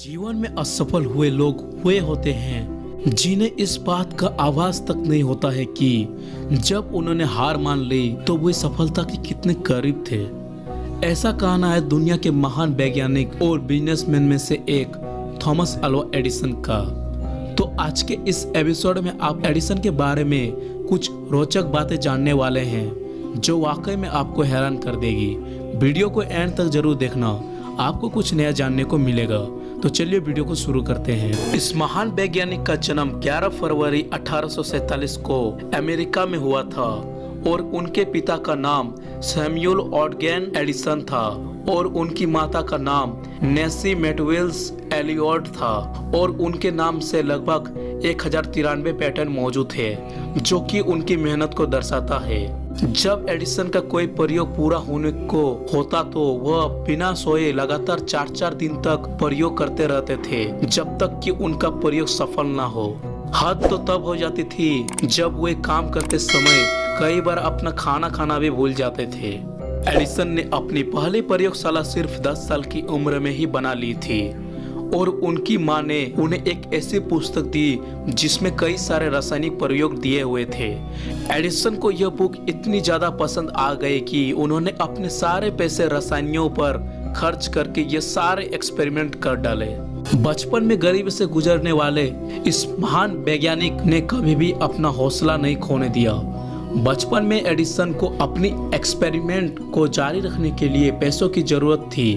जीवन में असफल हुए लोग हुए होते हैं जिन्हें इस बात का आभास तक नहीं होता है कि जब उन्होंने हार मान ली तो वे सफलता के कितने करीब थे। ऐसा कहना है दुनिया के महान वैज्ञानिक और बिजनेसमैन में से एक थॉमस अल्वा एडिसन का। तो आज के इस एपिसोड में आप एडिसन के बारे में कुछ रोचक बातें जानने वाले हैं जो वाकई में आपको हैरान कर देगी। वीडियो को एंड तक जरूर देखना, आपको कुछ नया जानने को मिलेगा। तो चलिए वीडियो को शुरू करते हैं। इस महान वैज्ञानिक का जन्म 11 फरवरी 1847 को अमेरिका में हुआ था और उनके पिता का नाम सैमुअल ऑडगेन एडिसन था और उनकी माता का नाम नेसी मैटवेल्स एलियट था और उनके नाम से लगभग 1093 पैटर्न मौजूद है जो कि उनकी मेहनत को दर्शाता है। जब एडिसन का कोई प्रयोग पूरा होने को होता तो वह बिना सोए लगातार 4-4 दिन तक प्रयोग करते रहते थे जब तक कि उनका प्रयोग सफल ना हो। हद तो तब हो जाती थी जब वे काम करते समय कई बार अपना खाना खाना भी भूल जाते थे। एडिसन ने अपनी पहली प्रयोगशाला सिर्फ 10 साल की उम्र में ही बना ली थी और उनकी मां ने उन्हें एक ऐसी पुस्तक दी जिसमें कई सारे रासायनिक प्रयोग दिए हुए थे। एडिसन को यह बुक इतनी ज्यादा पसंद आ गई कि उन्होंने अपने सारे पैसे रसायनों पर खर्च करके ये सारे एक्सपेरिमेंट कर डाले। बचपन में गरीबी से गुजरने वाले इस महान वैज्ञानिक ने कभी भी अपना हौसला नहीं खोने दिया। बचपन में एडिसन को अपनी एक्सपेरिमेंट को जारी रखने के लिए पैसों की जरूरत थी,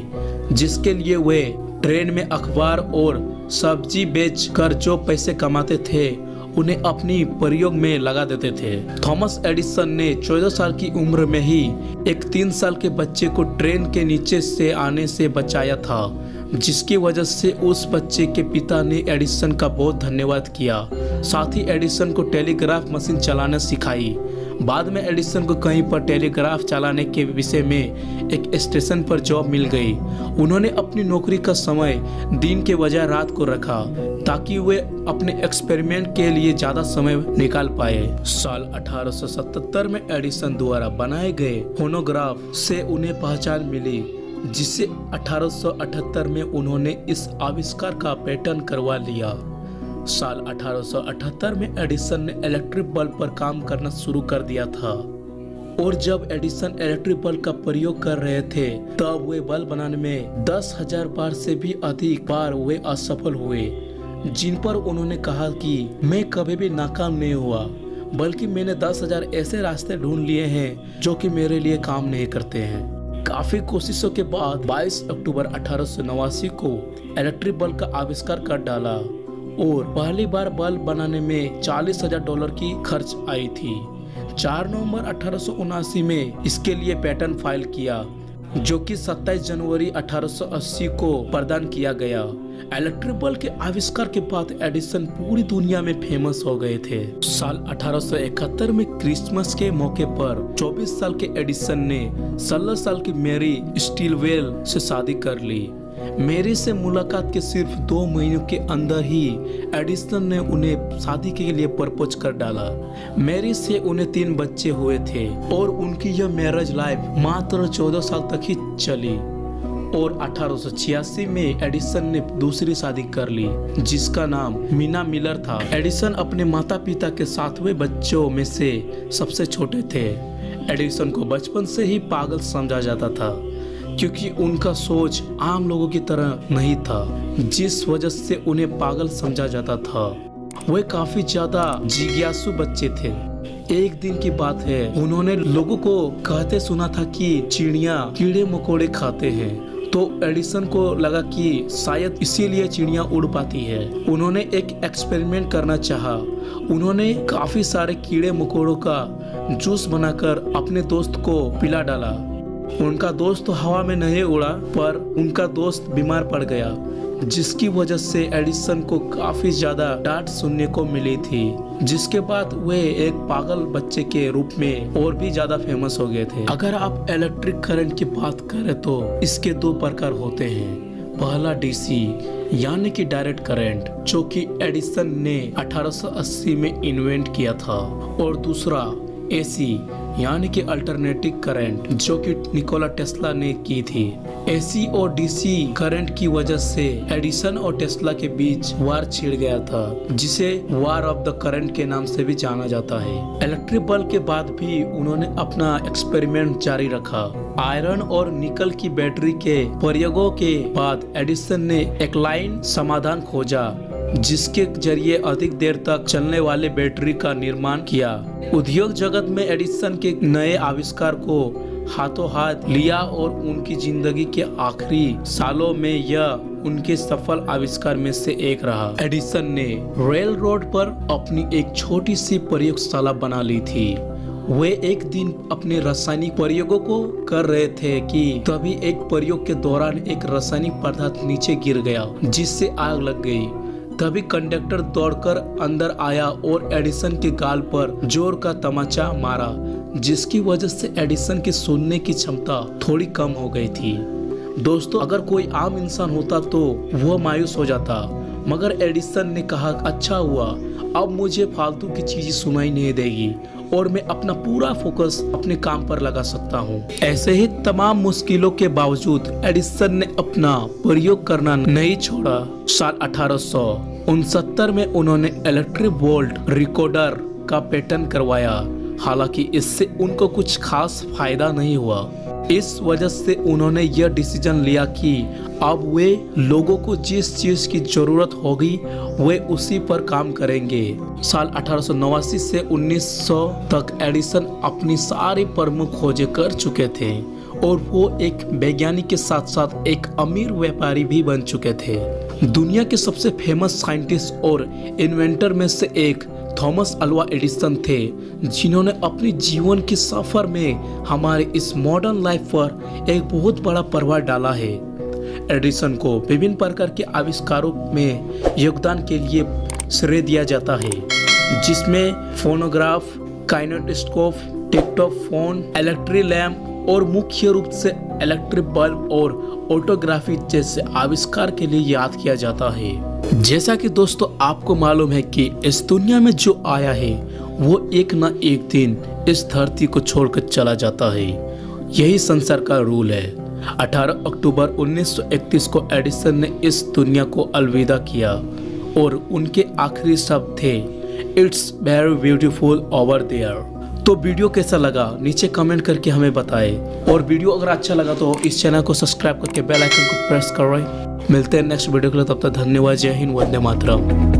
जिसके लिए वे ट्रेन में अखबार और सब्जी बेच कर जो पैसे कमाते थे उन्हें अपनी प्रयोग में लगा देते थे। थॉमस एडिसन ने 14 साल की उम्र में ही एक 3 साल के बच्चे को ट्रेन के नीचे से आने से बचाया था, जिसकी वजह से उस बच्चे के पिता ने एडिसन का बहुत धन्यवाद किया। साथ ही एडिसन को टेलीग्राफ मशीन चलाना सिखाई। बाद में एडिसन को कहीं पर टेलीग्राफ चलाने के विषय में एक स्टेशन पर जॉब मिल गई। उन्होंने अपनी नौकरी का समय दिन के बजाय रात को रखा ताकि वे अपने एक्सपेरिमेंट के लिए ज्यादा समय निकाल पाए। साल 1877 में एडिसन द्वारा बनाए गए फोनोग्राफ से उन्हें पहचान मिली, जिससे 1878 में उन्होंने इस आविष्कार का पेटेंट करवा लिया। साल 1878 में एडिसन ने इलेक्ट्रिक बल्ब पर काम करना शुरू कर दिया था और जब एडिसन इलेक्ट्रिक बल्ब का प्रयोग कर रहे थे तब वे बल्ब बनाने में 10,000 बार से भी अधिक बार वे असफल हुए, जिन पर उन्होंने कहा कि मैं कभी भी नाकाम नहीं हुआ, बल्कि मैंने 10,000 ऐसे रास्ते ढूंढ लिए हैं जो कि मेरे लिए काम नहीं करते हैं। काफी कोशिशों के बाद 22 अक्टूबर 1889 को इलेक्ट्रिक बल्ब का आविष्कार कर डाला और पहली बार बल्ब बनाने में $40,000 की खर्च आई थी। 4 नवंबर 1879 में इसके लिए पेटेंट फाइल किया, जो कि 27 जनवरी 1880 को प्रदान किया गया। इलेक्ट्रिक बल्ब के आविष्कार के बाद एडिसन पूरी दुनिया में फेमस हो गए थे। साल 1871 में क्रिसमस के मौके पर 24 साल के एडिसन ने 16 साल की मैरी स्टीलवेल से शादी कर ली। मैरी से मुलाकात के सिर्फ 2 महीनों के अंदर ही एडिसन ने उन्हें शादी के लिए प्रपोज कर डाला। मैरी से उन्हें 3 बच्चे हुए थे और उनकी यह मैरिज लाइफ मात्र 14 साल तक ही चली और 1886 में एडिसन ने दूसरी शादी कर ली, जिसका नाम मीना मिलर था। एडिसन अपने माता पिता के 7वें बच्चों में से सबसे छोटे थे। एडिसन को बचपन से ही पागल समझा जाता था क्योंकि उनका सोच आम लोगों की तरह नहीं था, जिस वजह से उन्हें पागल समझा जाता था। वे काफी ज्यादा जिज्ञासु बच्चे थे। एक दिन की बात है, उन्होंने लोगों को कहते सुना था कि चिड़िया कीड़े मकोड़े खाते हैं, तो एडिसन को लगा कि शायद इसीलिए चिड़िया उड़ पाती है। उन्होंने एक एक्सपेरिमेंट करना चाहा। उन्होंने काफी सारे कीड़े मकोड़ों का जूस बनाकर अपने दोस्त को पिला डाला। उनका दोस्त तो हवा में नहीं उड़ा, पर उनका दोस्त बीमार पड़ गया, जिसकी वजह से एडिसन को काफी ज्यादा डांट सुनने को मिली थी, जिसके बाद वे एक पागल बच्चे के रूप में और भी ज्यादा फेमस हो गए थे। अगर आप इलेक्ट्रिक करंट की बात करें तो इसके 2 प्रकार होते हैं। पहला डीसी यानी कि डायरेक्ट करंट, जो कि एडिसन ने 1880 में इन्वेंट किया था, और दूसरा एसी यानी कि अल्टरनेटिव करंट, जो कि निकोला टेस्ला ने की थी। एसी और डीसी करंट की वजह से एडिसन और टेस्ला के बीच वार छिड़ गया था, जिसे वार ऑफ द करंट के नाम से भी जाना जाता है। इलेक्ट्रिक बल्ब के बाद भी उन्होंने अपना एक्सपेरिमेंट जारी रखा। आयरन और निकल की बैटरी के प्रयोगों के बाद एडिसन ने एक लाइन समाधान खोजा, जिसके जरिए अधिक देर तक चलने वाले बैटरी का निर्माण किया। उद्योग जगत में एडिसन के नए आविष्कार को हाथों हाथ लिया और उनकी जिंदगी के आखिरी सालों में यह उनके सफल आविष्कार में से एक रहा। एडिसन ने रेल रोड पर अपनी एक छोटी सी प्रयोगशाला बना ली थी। वे एक दिन अपने रासायनिक प्रयोगों को कर रहे थे कि तभी एक प्रयोग के दौरान एक रासायनिक पदार्थ नीचे गिर गया, जिससे आग लग गई। तभी कंडक्टर दौड़कर अंदर आया और एडिसन के गाल पर जोर का तमाचा मारा, जिसकी वजह से एडिसन की सुनने की क्षमता थोड़ी कम हो गई थी। दोस्तों, अगर कोई आम इंसान होता तो वह मायूस हो जाता, मगर एडिसन ने कहा, अच्छा हुआ, अब मुझे फालतू की चीजें सुनाई नहीं देगी और मैं अपना पूरा फोकस अपने काम पर लगा सकता हूँ। ऐसे ही तमाम मुश्किलों के बावजूद एडिसन ने अपना प्रयोग करना नहीं छोड़ा। साल 1869 में उन्होंने इलेक्ट्रिक वोल्ट रिकॉर्डर का पेटेंट करवाया। हालांकि इससे उनको कुछ खास फायदा नहीं हुआ। इस वजह से उन्होंने यह डिसीजन लिया कि अब वे लोगों को जिस चीज की जरूरत होगी वे उसी पर काम करेंगे। साल 1889 से 1900 तक एडिसन अपनी सारी प्रमुख खोजें कर चुके थे और वो एक वैज्ञानिक के साथ साथ एक अमीर व्यापारी भी बन चुके थे। दुनिया के सबसे फेमस साइंटिस्ट और इन्वेंटर में से एक थॉमस अल्वा एडिसन थे, जिन्होंने अपने जीवन के सफर में हमारे इस मॉडर्न लाइफ पर एक बहुत बड़ा प्रभाव डाला है। एडिसन को विभिन्न प्रकार के आविष्कारों में योगदान के लिए श्रेय दिया जाता है, जिसमें फोनोग्राफ, काइनेटोस्कोप, टेक्टोफोन, इलेक्ट्रिक लैंप और मुख्य रूप से इलेक्ट्रिक बल्ब और ऑटोग्राफी जैसे आविष्कार के लिए याद किया जाता है। जैसा कि दोस्तों आपको मालूम है कि इस दुनिया में जो आया है वो एक ना एक दिन इस धरती को छोड़कर चला जाता है। यही संसार का रूल है। 18 अक्टूबर 1931 को एडिसन ने इस दुनिया को अलविदा किया और उनके आखिरी शब्द थे, it's very beautiful over there. तो वीडियो कैसा लगा नीचे कमेंट करके हमें बताएं, और वीडियो अगर अच्छा लगा तो इस चैनल को सब्सक्राइब करके बेल आइकन को प्रेस करें। मिलते हैं नेक्स्ट वीडियो के लिए, तब तक धन्यवाद। जय हिंद, वंदे मातरम।